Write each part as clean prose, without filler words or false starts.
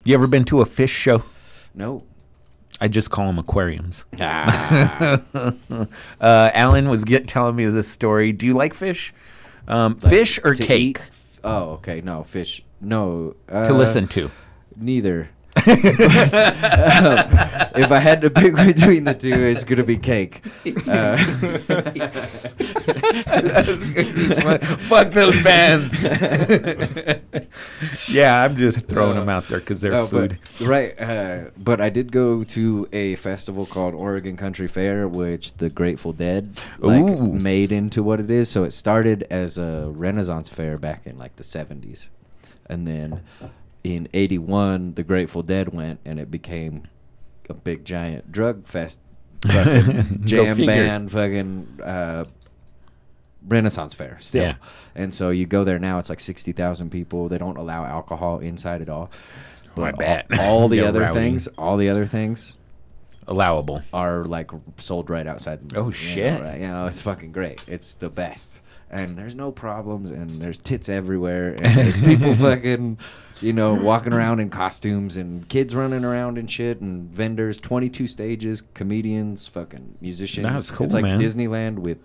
You ever been to a fish show? No. I just call them aquariums. Ah. Alan was telling me this story. Do you like fish? Fish or To cake? eat? Oh, okay. No, fish. No. To listen to. Neither. If I had to pick between the two, it's gonna be cake. Fuck those bands. Yeah, I'm just throwing them out there because they're food. But, right. But I did go to a festival called Oregon Country Fair, which the Grateful Dead made into what it is. So it started as a Renaissance fair back in like the 70s, and then in 81, the Grateful Dead went, and it became a big, giant drug fest, fucking jam band, fucking Renaissance fair still. Yeah. And so you go there now, it's like 60,000 people. They don't allow alcohol inside at all. But I bet. all the They're other rowdy. things Allowable. are like sold right outside. Oh, shit. It's fucking great. It's the best. And there's no problems, and there's tits everywhere, and there's people fucking, walking around in costumes, and kids running around and shit, and vendors, 22 stages, comedians, fucking musicians. That's cool, It's like man. Disneyland with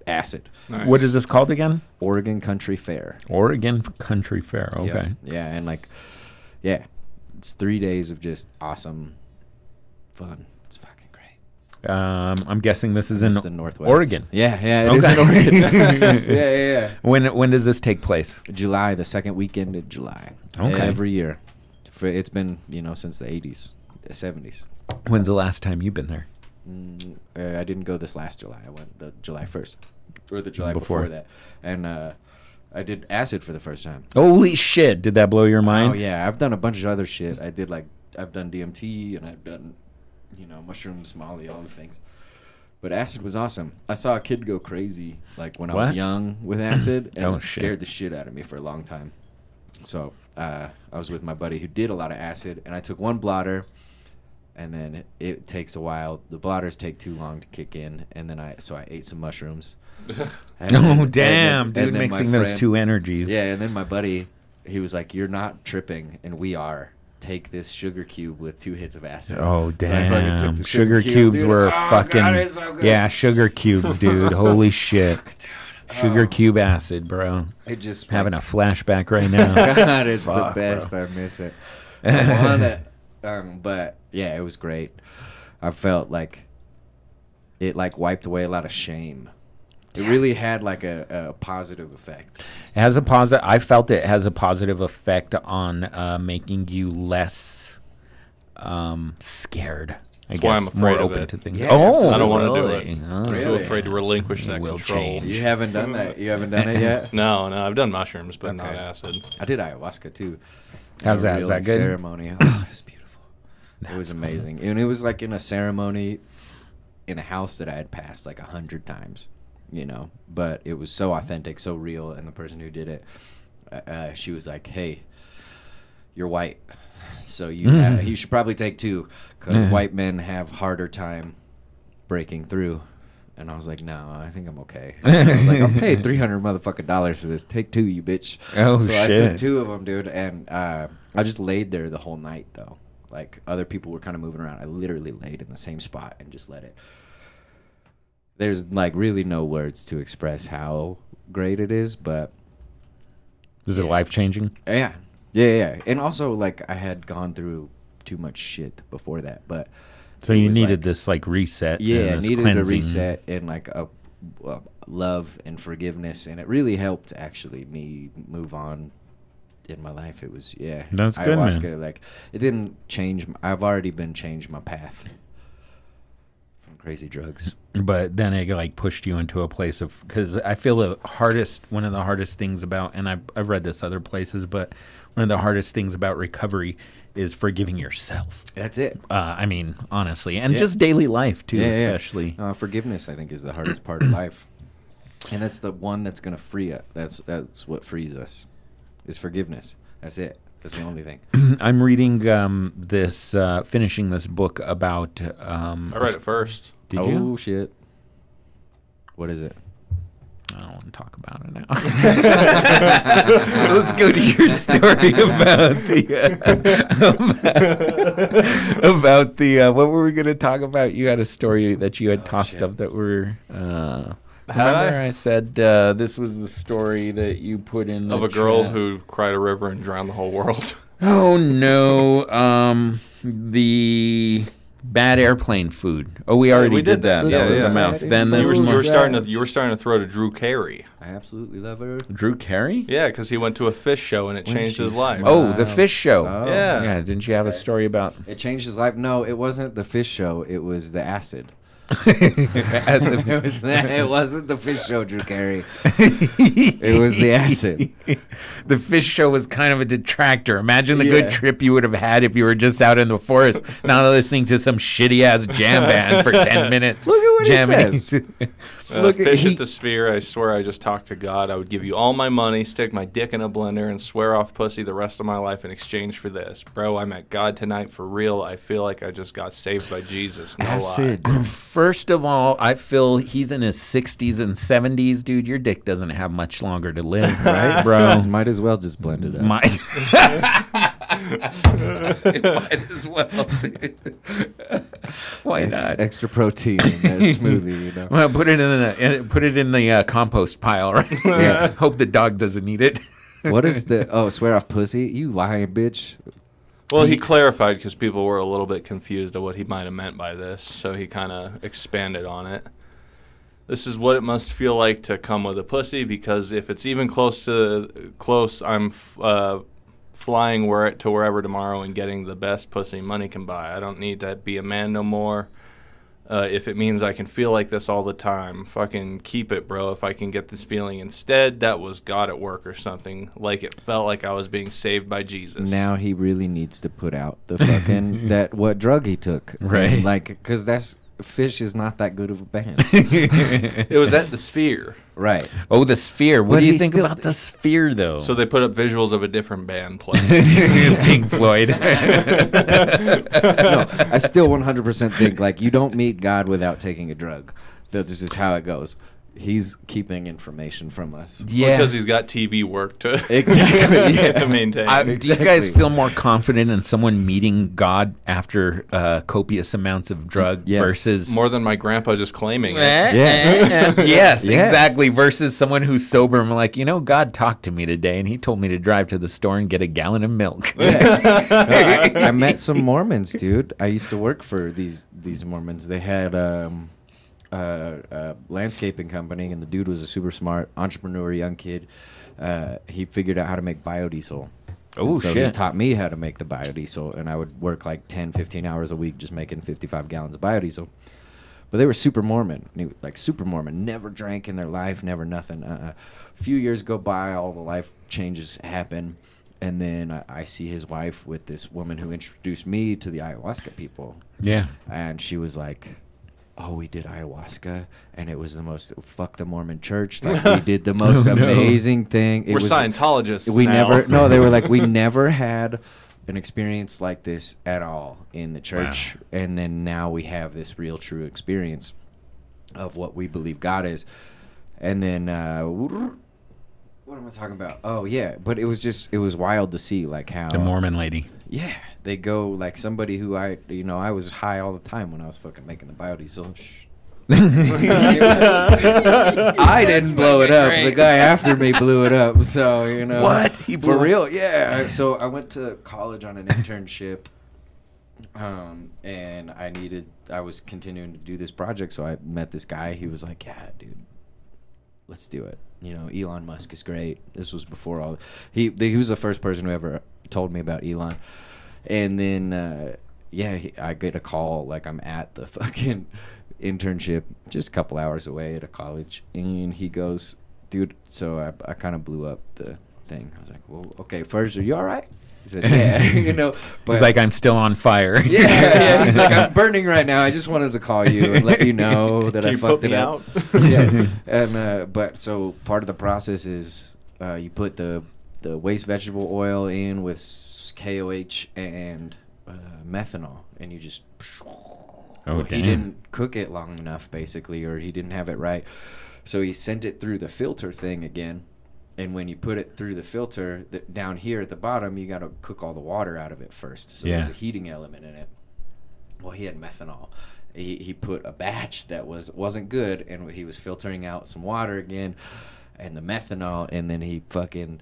acid. Nice. What is this called again? Oregon Country Fair. Oregon Country Fair. Yep. Okay. Yeah, and it's 3 days of just awesome fun. It's fucking great. I'm guessing this is It's in the Northwest. Oregon. Yeah, it is in Oregon. yeah. When does this take place? July, the second weekend of July. Okay. Every year. It's been, since the 80s, the 70s. When's the last time you've been there? I didn't go this last July. I went the July 1st. Or the July Before. before that. And I did acid for the first time. Holy shit! Did that blow your mind? Oh, yeah. I've done a bunch of other shit. I've done DMT, and I've done, mushrooms, Molly, all the things. But acid was awesome. I saw a kid go crazy, like when I was What? young with acid, and Oh, it shit. scared the shit out of me for a long time. So I was with my buddy who did a lot of acid, and I took one blotter, and then it takes a while. The blotters take too long to kick in, and then I ate some mushrooms. And Oh then- damn, and dude! then my Mixing those friend- two energies. Yeah, and then my buddy, he was like, "You're not tripping, and we are. Take this sugar cube with 2 hits of acid." Oh So I fucking took damn! the Sugar cube, cubes dude. were Oh, fucking. God, it's so good. Yeah, sugar cubes, dude. Holy shit! Sugar cube acid, bro. It just Having a flashback right now. God, it's Fuck, the best. bro. I miss it. I want it. But yeah, it was great. I felt like it wiped away a lot of shame. It really had like a positive effect. It has a positive. I felt it has a positive effect on making you less scared. That's I why guess I'm afraid more of open it. to things. Yeah, oh, I don't wanna do really? it. Oh, I'm too Really? afraid to relinquish that Will control. change. You haven't done that. You haven't done it yet. No, I've done mushrooms, but not Okay. acid. I did ayahuasca too. How's A that? Is real, that good? Ceremony. Oh, it was beautiful. It was That's cool. amazing, and it was like in a ceremony in a house that I had passed like 100 times, But it was so authentic, so real, and the person who did it, she was like, "Hey, you're white, so you should probably take 2, because white men have harder time breaking through." And I was like, "No, I think I'm okay." And I was like, "I'm paid $300 motherfucking dollars for this. Take 2, you bitch." Oh, so I shit. took 2 of them, dude, and I just laid there the whole night though. Like other people were kind of moving around. I literally laid in the same spot and just let it. There's like really no words to express how great it is, but Was it life changing? yeah. And also like I had gone through too much shit before that, but So it you was, needed like- this like reset. yeah, and I this needed cleansing. a reset and like a love and forgiveness, and it really helped actually me move on in my life. It was That's good, man. ayahuasca, like it didn't change. I've already been changed my path from crazy drugs. But then it like pushed you into a place of, because I feel one of the hardest things about, and I've read this other places, but one of the hardest things about recovery is forgiving yourself. That's it. I mean, honestly, and Yeah. just daily life too, Yeah. especially. Forgiveness, I think, is the hardest part of life, and that's the one that's gonna free us. That's what frees us, is forgiveness. That's it. That's the only thing. I'm reading finishing this book about. I read it first. Did Oh you? shit! What is it? I don't want to talk about it now. Let's go to your story about the what were we going to talk about? You had a story that you had tossed up that were. Remember I said this was the story that you put in the Of a girl chat? who cried a river and drowned the whole world. Oh no, the bad airplane food. Oh, we already we did did that. that. That Yeah, was the yeah. mouse. Then You this were, was you were starting to throw to Drew Carey. I absolutely love her. Drew Carey. Yeah, because he went to a fish show and it When changed she his life. Oh, the fish show. Oh. Yeah. Yeah, didn't you have a story about? It changed his life. No, it wasn't the fish show. It was the acid. It was that. It wasn't the fish show, Drew Carey. It was the acid. The fish show was kind of a detractor. Imagine the Yeah. good trip you would have had if you were just out in the forest, not listening to some shitty ass jam band for 10 minutes. Look at what he jamming. says. Look, fish he- at the Sphere. I swear I just talked to God. I would give you all my money, stick my dick in a blender, and swear off pussy the rest of my life in exchange for this. Bro, I met God tonight for real. I feel like I just got saved by Jesus. No lie. First of all, I feel he's in his 60s and 70s, dude. Your dick doesn't have much longer to live, right, bro? Might as well just blend it up. Might as well, dude. Why not? Extra protein in that smoothie, you know. Well, put it in the compost pile, right? Yeah. Hope the dog doesn't eat it. What is the? Oh, swear off pussy. You lying bitch. Well, he clarified because people were a little bit confused of what he might have meant by this, so he kind of expanded on it. This is what it must feel like to come with a pussy, because if it's even close, I'm flying to wherever tomorrow and getting the best pussy money can buy. I don't need to be a man no more. If it means I can feel like this all the time, fucking keep it, bro. If I can get this feeling instead, that was God at work or something. Like it felt like I was being saved by Jesus. Now he really needs to put out the fucking what drug he took, Right. And, like, because Fish is not that good of a band, It was at the Sphere. right? Oh, the Sphere. What But do you he think still- about the Sphere, though? So they put up visuals of a different band playing. It's Pink Floyd. No, I still 100% think like you don't meet God without taking a drug. That's just how it goes. He's keeping information from us. Yeah. Because he's got TV work to Exactly, yeah. to maintain. Do you guys Exactly. feel more confident in someone meeting God after copious amounts of drug Yes. versus More than my grandpa just claiming it. yes, Yeah. exactly. Versus someone who's sober and like, God talked to me today and he told me to drive to the store and get a gallon of milk. I met some Mormons, dude. I used to work for these Mormons. They had a landscaping company, and the dude was a super smart entrepreneur, young kid. He figured out how to make biodiesel. Oh, And so he shit. taught me how to make the biodiesel, and I would work like 10, 15 hours a week just making 55 gallons of biodiesel. But they were super Mormon, super Mormon. Never drank in their life, never nothing. A few years go by, all the life changes happen, and then I see his wife with this woman who introduced me to the ayahuasca people, Yeah. and she was like, "Oh, we did ayahuasca, and it was the most fuck the Mormon church. Like we did the most Oh, no. amazing thing. It We're was Scientologists we now. never no they were like we never had an experience like this at all in the church, and then now we have this real true experience of what we believe God is." And then what am I talking about? Oh yeah, but it was wild to see like how The Mormon lady. yeah, they go like somebody who I was high all the time when I was fucking making the biodiesel. Shh. I didn't blow it up. The guy after me blew it up. So What? He blew for it- real? Yeah. So I went to college on an internship, and I was continuing to do this project. So I met this guy. He was like, "Yeah, dude, let's do it." Elon Musk is great. This was before all. He was the first person who ever told me about Elon. And then, I get a call like I'm at the fucking internship, just a couple hours away at a college, and he goes, "Dude, so I kind of blew up the thing." I was like, "Well, okay, first, are you all right?" He said, "Yeah," but He's like, I'm still on fire. yeah. He's like, "I'm burning right now. I just wanted to call you and let you know that Can I you fucked put it me up." out? Yeah. And but so part of the process is you put the waste vegetable oil in with KOH and methanol, and you just Oh, Well, damn. he didn't cook it long enough, basically, or he didn't have it right. So he sent it through the filter thing again. And when you put it through the filter, down here at the bottom, you got to cook all the water out of it first. So Yeah. there's a heating element in it. Well, he had methanol. He put a batch that wasn't good, and he was filtering out some water again, and the methanol, and then he fucking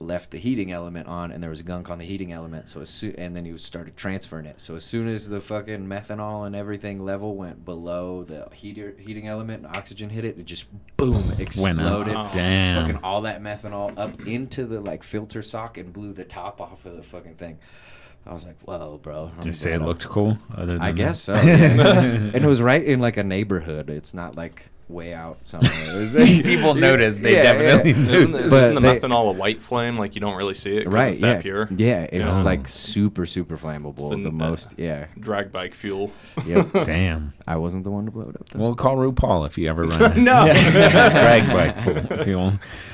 left the heating element on, and there was gunk on the heating element. So and then he started transferring it. So as soon as the fucking methanol and everything level went below the heating element, and oxygen hit it, it just boom Went up. exploded. Damn. Fucking all that methanol up into the like filter sock and blew the top off of the fucking thing. I was like, whoa, bro. Did you say it looked cool? Other than I that? guess so. Yeah. And it was right in like a neighborhood. It's not like way out somewhere. It was, People noticed. They definitely Isn't, noticed. isn't the they- methanol a white flame? Like you don't really see it 'cause Right, it's yeah. that pure. Yeah, it's Yeah. like super, super flammable. It's The the- most, yeah. Drag bike fuel. Yep. Damn. I wasn't the one to blow it up, though. Well, call RuPaul if you ever run No. drag bike fuel.